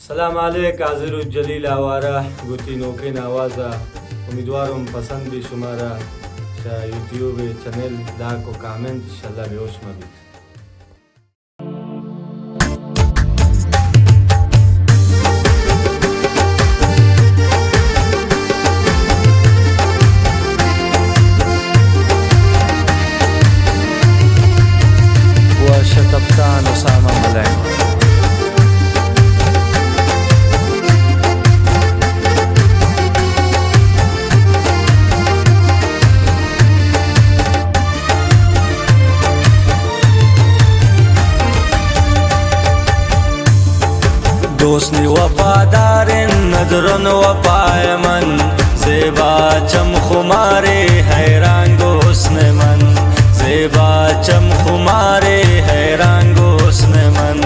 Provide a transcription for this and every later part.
سلام علیک حاضر الجلیل آواره گوتی نوکین آوازه امیدوارم پسند بی شماره شا یوتیوب چنل لایک و کامنت انشالله به هوش مبید. وشتبتان أسامة ملايين دوستنی وفادار ندرن وفای من زیبا چم خماره حیران گو حسن من زیبا چم خماره حیران گو حسن من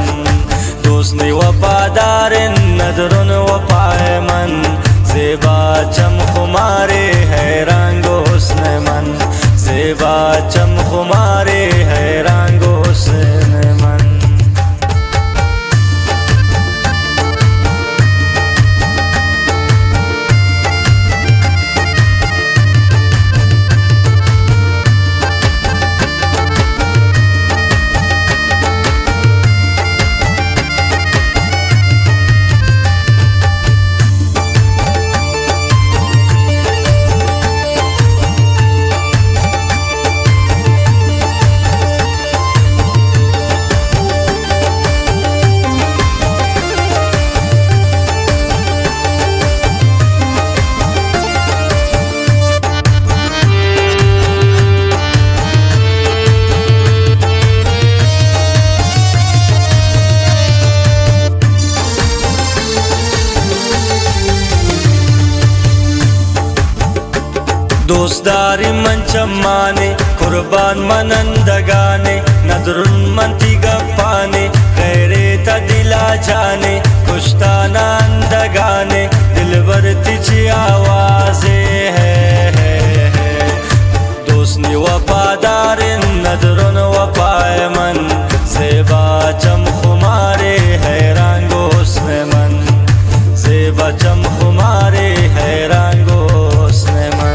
دوستنی وفادار ندرن وفای من زیبا چم خماره حیران گو حسن من زیبا چم خماره حیران گو حسن من دوستداری من چمانے قربان منندگانے نظرن منتی گپانے غیرت دلا جانے کشتانا اندگانے دل برتی چی آوازے ہے دوستنی وفادار نظرن وفای من زیبا چم خمارے حیران گو حسن من زیبا چم خمارے حیران گو حسن من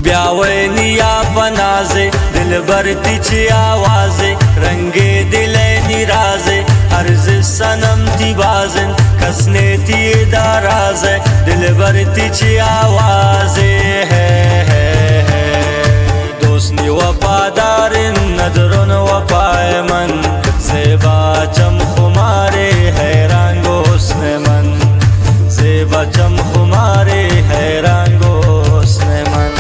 ब्यावनी या बनाजे दिल भरती ची आवाजे रंगे दिले निराजे अर्ज सनम ती बाजन कसने ती दाराजे दिल भरती ची आवाजे है दोस्तनी वफादार नजरन वफाए मन ज़ेबा चम खुमारे हैरान गो हुस्न मन ज़ेबा चम खुमारे हैरान गो हुस्न मन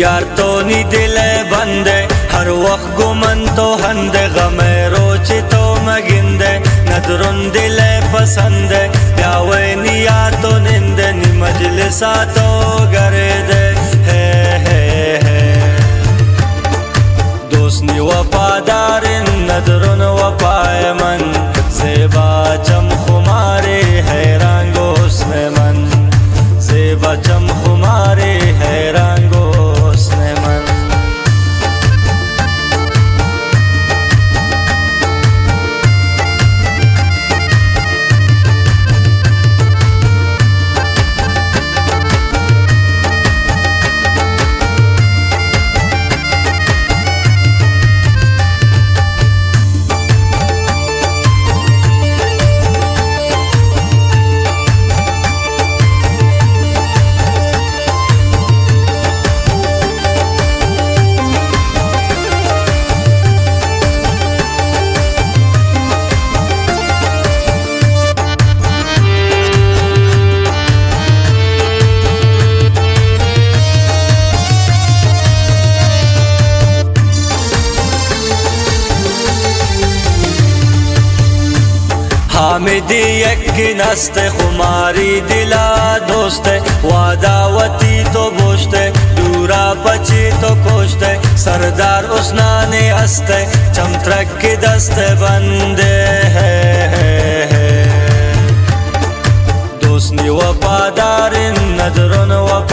यार तो नी दिले बंदे हर वक्त गुमन तो हंदे गमे रोच तो मगिंदे नदरुन दिले पसंदे प्यावे निया तो निंदे सातो गर्दे है दोस्नी वफादारिन नदरुन वफायमन ज़ेबा चम खुमारे हैरान गोस्ने मन ज़ेबा चम खुमारे हैरान गोस्ने मन हामिदी यकीनस्ते खुमारी दिला दोस्ते वादावती तो बोझते दूरा बची तो कोशते सरदार उसनाने हस्ते चमत्रक की दस्ते बंदे है दोस्नी वफादारिन नजरुन वफा